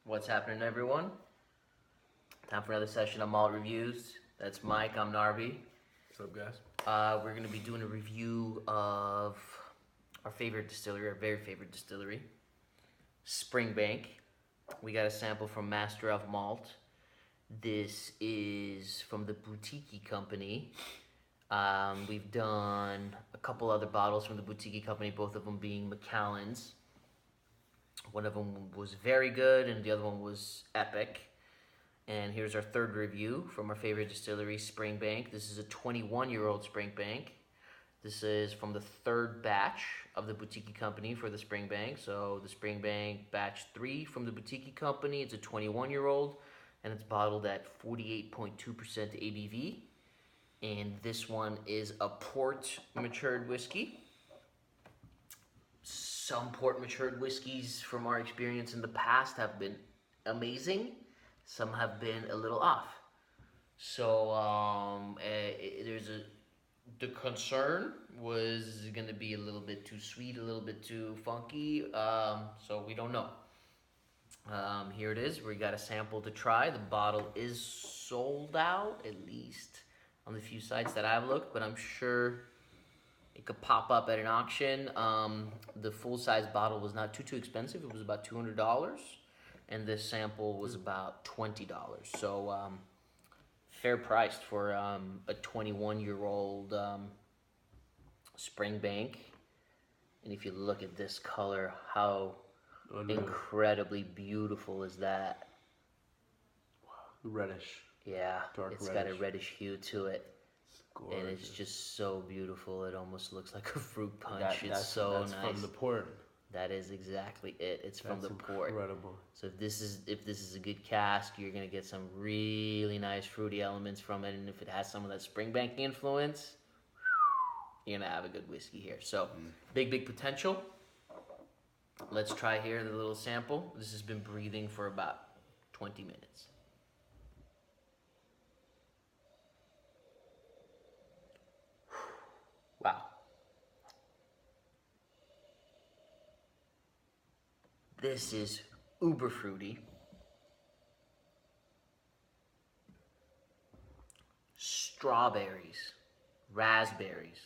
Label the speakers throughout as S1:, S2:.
S1: What's happening, everyone? Time for another session of Malt Reviews. That's Mike, I'm Narby.
S2: What's up, guys?
S1: We're going to be doing a review of our favorite distillery, our very favorite distillery, Springbank. We got a sample from Master of Malt. This is from the Boutique Company. We've done a couple other bottles from the Boutique Company, both of them being Macallan's. One of them was very good, and the other one was epic. And here's our third review from our favorite distillery, Springbank. This is a 21-year-old Springbank. This is from the third batch of the Boutique Company for the Springbank. So the Springbank batch 3 from the Boutique Company. It's a 21-year-old, and it's bottled at 48.2% ABV. And this one is a port matured whiskey. Some port matured whiskeys from our experience in the past have been amazing. Some have been a little off. So the concern was going to be a little bit too sweet, a little bit too funky. So we don't know. Here it is. We got a sample to try. The bottle is sold out, at least on the few sites that I've looked, but I'm sure it could pop up at an auction. The full-size bottle was not too expensive. It was about $200, and this sample was about $20. So fair priced for a 21-year-old Springbank. And if you look at this color, how incredibly beautiful is that?
S2: Reddish.
S1: Yeah,
S2: Dark
S1: it's
S2: reddish.
S1: got a reddish hue to it.
S2: Gorgeous.
S1: And it's just so beautiful. It almost looks like a fruit punch.
S2: That's
S1: It's so
S2: that's
S1: nice.
S2: from the port.
S1: That is exactly it. It's from the port.
S2: Incredible.
S1: So if this is a good cask, you're gonna get some really nice fruity elements from it. And if it has some of that Springbank influence, you're gonna have a good whiskey here. So big potential. Let's try here the little sample. This has been breathing for about 20 minutes. Wow. This is uber fruity. Strawberries, raspberries,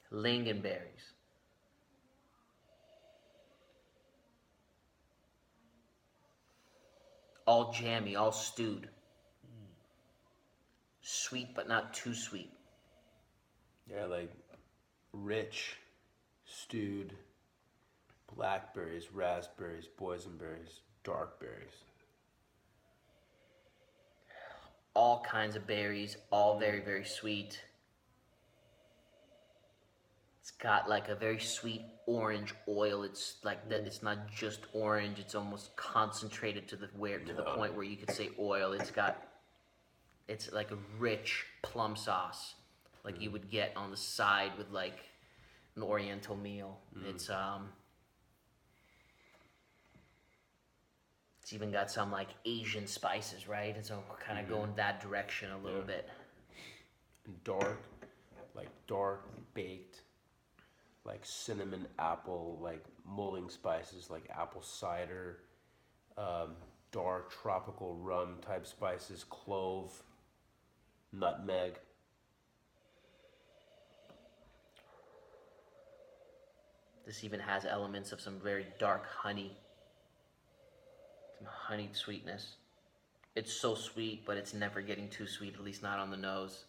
S1: lingonberries. All jammy, all stewed. Sweet, but not too sweet.
S2: Yeah, like rich, stewed blackberries, raspberries, boysenberries, dark berries.
S1: All kinds of berries, all very sweet. It's got like a very sweet orange oil. It's like that. It's not just orange. It's almost concentrated to the point where you could say oil. It's like a rich plum sauce, like you would get on the side with like an Oriental meal. It's even got some like Asian spices, right? And so kind of going that direction a little bit.
S2: And dark baked, like cinnamon apple, like mulling spices, like apple cider, dark tropical rum type spices, clove, nutmeg.
S1: This even has elements of some very dark honey. Some honeyed sweetness. It's so sweet, but it's never getting too sweet, at least not on the nose.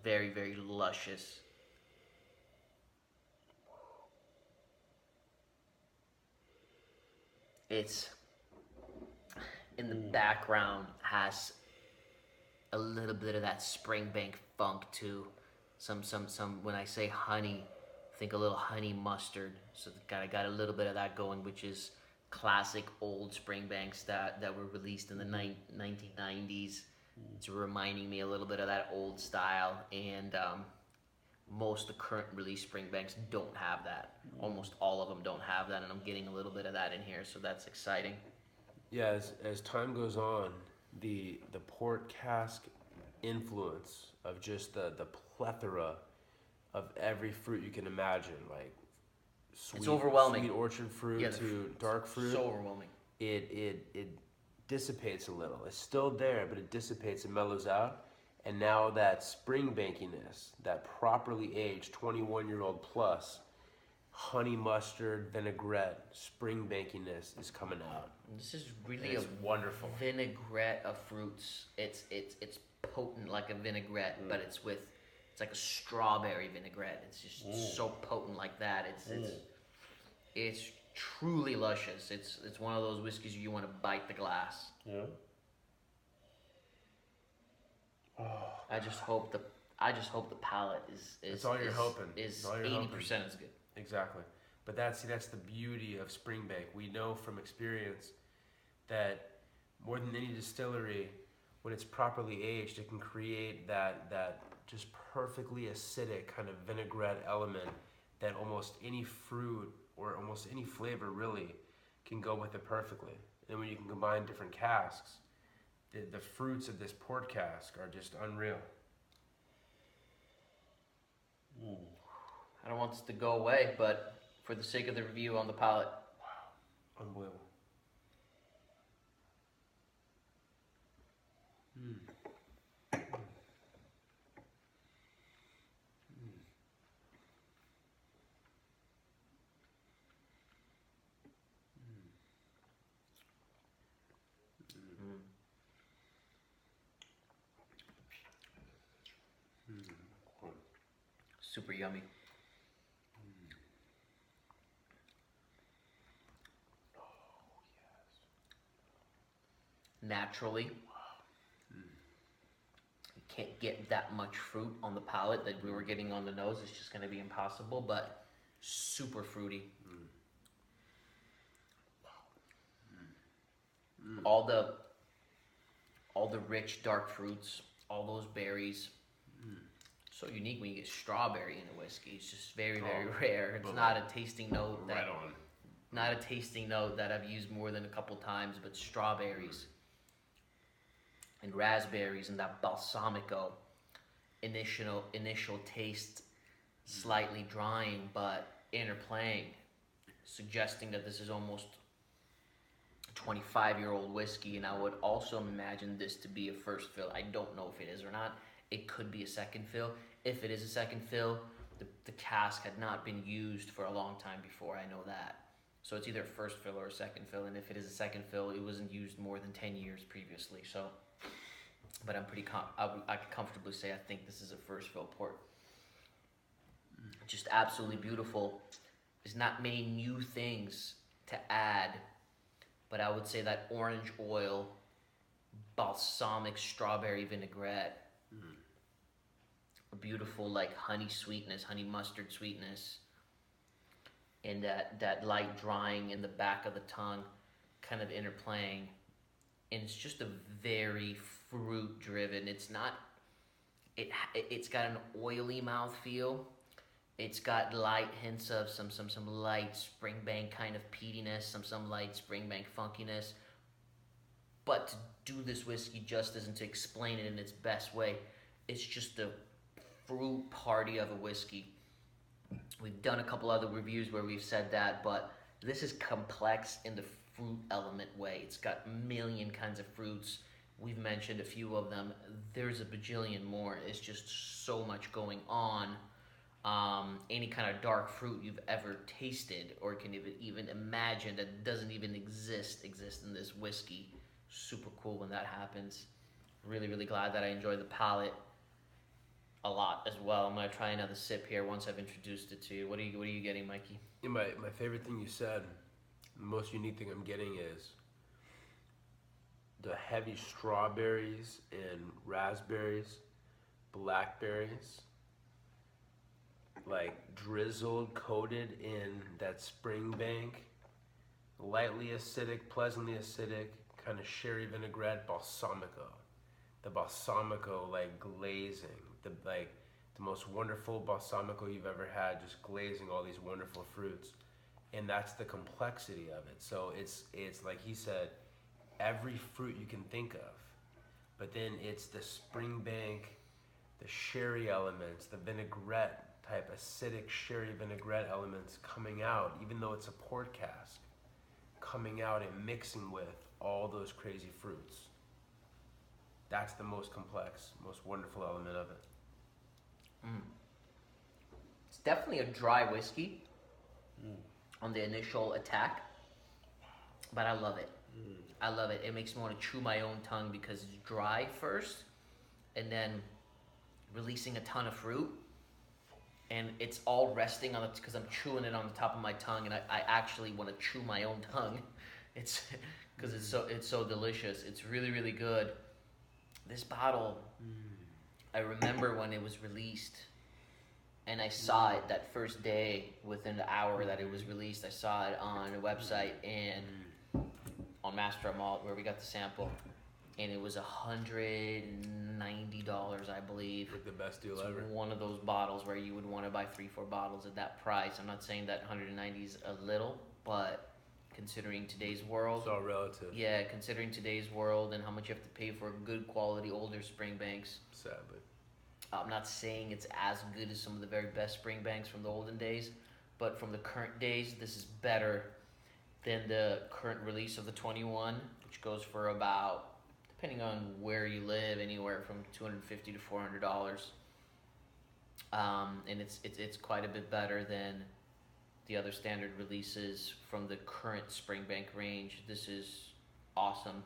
S1: Very luscious. It's in the background has a little bit of that Springbank funk too. Some when I say honey, think a little honey mustard. So got a little bit of that going, which is classic old Springbanks that were released in the 1990s. It's reminding me a little bit of that old style, and most of the current release Springbanks don't have that. Almost all of them don't have that, and I'm getting a little bit of that in here, so that's exciting.
S2: Yeah, as time goes on, the port cask influence of just the plethora of every fruit you can imagine, like sweet,
S1: It's overwhelming.
S2: sweet orchard fruit
S1: Yeah,
S2: to dark fruit,
S1: so overwhelming.
S2: it dissipates a little. It's still there, but it dissipates and mellows out. And now that spring bankiness, that properly aged 21-year-old plus honey mustard vinaigrette spring bankiness is coming out.
S1: This is really
S2: It's wonderful.
S1: vinaigrette of fruits. It's potent like a vinaigrette, but it's like a strawberry vinaigrette. It's just so potent like that. It's truly luscious. It's one of those whiskeys you want to bite the glass.
S2: Yeah.
S1: I just hope the palate is
S2: That's all you're hoping.
S1: Is
S2: That's all you're
S1: 80% as good.
S2: Exactly. But that's the beauty of Springbank. We know from experience that more than any distillery, when it's properly aged, it can create that just perfectly acidic kind of vinaigrette element that almost any fruit or almost any flavor really can go with it perfectly. And when you can combine different casks, the fruits of this port cask are just unreal.
S1: I don't want this to go away, but for the sake of the review on the palate,
S2: Unbelievable.
S1: super yummy. Naturally, you can't get that much fruit on the palate that we were getting on the nose. It's just going to be impossible, but super fruity. All the rich dark fruits, all those berries. So unique when you get strawberry in a whiskey. It's just very, very rare. It's not a tasting note that not a tasting note that I've used more than a couple times, but strawberries and raspberries and that balsamico initial taste, slightly drying but interplaying, suggesting that this is almost a 25-year-old whiskey. And I would also imagine this to be a first fill. I don't know if it is or not. It could be a second fill. If it is a second fill, the cask had not been used for a long time before. I know that. So it's either a first fill or a second fill. And if it is a second fill, it wasn't used more than 10 years previously. So, but I'm pretty I could comfortably say I think this is a first fill port. Just absolutely beautiful. There's not many new things to add, but I would say that orange oil, balsamic strawberry vinaigrette, a beautiful like honey sweetness, honey mustard sweetness, and that light drying in the back of the tongue kind of interplaying. And it's just a very fruit driven. It's not, it's got an oily mouthfeel. It's got light hints of some light Springbank kind of peatiness, some light Springbank funkiness. But to do this whiskey justice and to explain it in its best way, it's just a fruit party of a whiskey. We've done a couple other reviews where we've said that, but this is complex in the fruit element way. It's got a million kinds of fruits. We've mentioned a few of them. There's a bajillion more. It's just so much going on. Any kind of dark fruit you've ever tasted or can even imagine that doesn't even exist in this whiskey. Super cool when that happens. Really, really glad that I enjoy the palate a lot as well. I'm gonna try another sip here once I've introduced it to you. What are you getting, Mikey?
S2: Yeah, my favorite thing you said, the most unique thing I'm getting is the heavy strawberries and raspberries, blackberries, like drizzled, coated in that Springbank, lightly acidic, pleasantly acidic, kind of sherry vinaigrette, balsamico. The balsamico like glazing, the most wonderful balsamico you've ever had, just glazing all these wonderful fruits. And that's the complexity of it. So it's like he said, every fruit you can think of, but then it's the Springbank, the sherry elements, the vinaigrette type acidic sherry vinaigrette elements coming out, even though it's a port cask, coming out and mixing with all those crazy fruits. That's the most complex, most wonderful element of it.
S1: It's definitely a dry whiskey on the initial attack, but I love it. I love it. It makes me want to chew my own tongue because it's dry first, and then releasing a ton of fruit, and it's all resting on it because I'm chewing it on the top of my tongue, and I actually want to chew my own tongue. It's because it's so delicious. It's really, really good. This bottle, I remember when it was released, and I saw it that first day. Within the hour that it was released, I saw it on a website and on Master of Malt where we got the sample, and it was $190, I believe.
S2: Like the best deal
S1: It's
S2: ever.
S1: one of those bottles where you would want to buy 3-4 bottles at that price. I'm not saying that 190 is a little, but considering today's world,
S2: It's all relative,
S1: yeah, considering today's world and how much you have to pay for good quality older Springbanks,
S2: sadly.
S1: I'm not saying it's as good as some of the very best Springbanks from the olden days, but from the current days, this is better than the current release of the 21, which goes for about, depending on where you live, anywhere from $250 to $400. And it's quite a bit better than the other standard releases from the current Springbank range. This is awesome.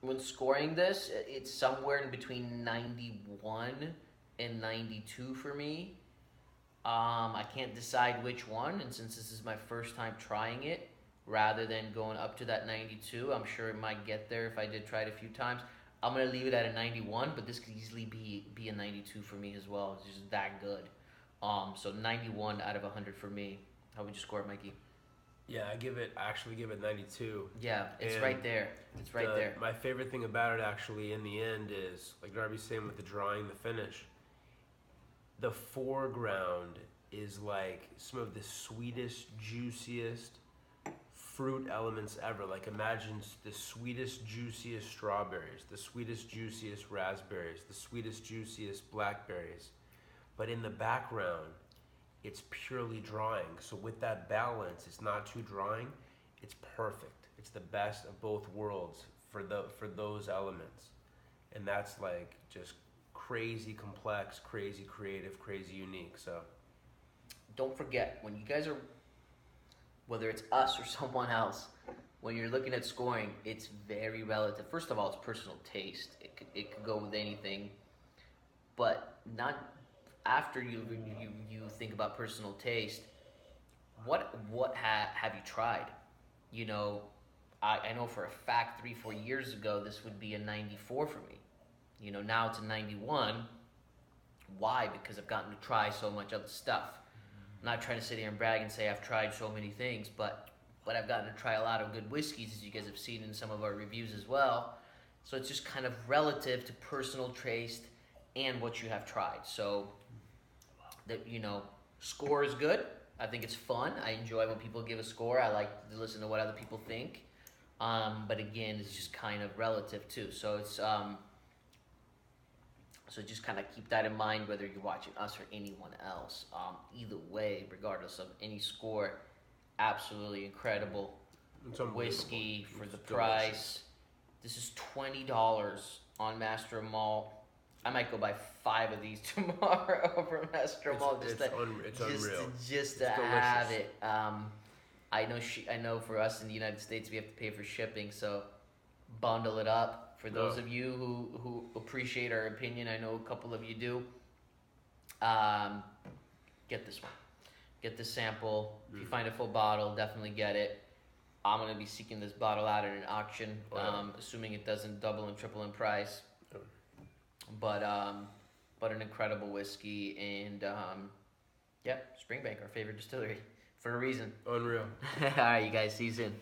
S1: When scoring this, it's somewhere in between 91 and 92 for me. I can't decide which one, and since this is my first time trying it, rather than going up to that 92, I'm sure it might get there if I did try it a few times. I'm gonna leave it at a 91, but this could easily be a 92 for me as well. It's just that good. So 91 out of 100 for me. How would you score it, Mikey?
S2: Yeah, I actually give it 92.
S1: Yeah, it's
S2: And
S1: right there. It's right there.
S2: My favorite thing about it actually in the end is, like Darby's saying with the drawing, the finish, the foreground is like some of the sweetest, juiciest fruit elements ever. Like imagine the sweetest, juiciest strawberries, the sweetest, juiciest raspberries, the sweetest, juiciest blackberries. But in the background, it's purely drawing. So with that balance, it's not too drawing, it's perfect. It's the best of both worlds for those elements. And that's like just crazy complex, crazy creative, crazy unique. So
S1: Don't forget, when you guys are, whether it's us or someone else, when you're looking at scoring, it's very relative. First of all, it's personal taste. It could go with anything, but not after you think about personal taste. What have you tried? You know, I know for a fact 3-4 years ago this would be a 94 for me. You know, now it's a 91. Why? Because I've gotten to try so much other stuff. I'm not trying to sit here and brag and say I've tried so many things, but I've gotten to try a lot of good whiskeys, as you guys have seen in some of our reviews as well. So it's just kind of relative to personal taste and what you have tried. So that, you know, score is good. I think it's fun. I enjoy when people give a score. I like to listen to what other people think. But again, it's just kind of relative too. So it's so just kind of keep that in mind, whether you're watching us or anyone else. Either way, regardless of any score, absolutely incredible
S2: it's unbelievable.
S1: whiskey for the
S2: It's
S1: price. This is $20 on Master of Malt. I might go buy 5 of these tomorrow from Master of Malt
S2: It's unreal.
S1: Just to
S2: It's
S1: have
S2: delicious.
S1: it. I know for us in the United States we have to pay for shipping, so bundle it up. For those of you who appreciate our opinion, I know a couple of you do. Get this one. Get this sample. If you find a full bottle, definitely get it. I'm gonna be seeking this bottle out at an auction, assuming it doesn't double and triple in price.
S2: Oh.
S1: But an incredible whiskey, and yeah, Springbank, our favorite distillery, for a reason.
S2: Unreal.
S1: All right, you guys, see you soon.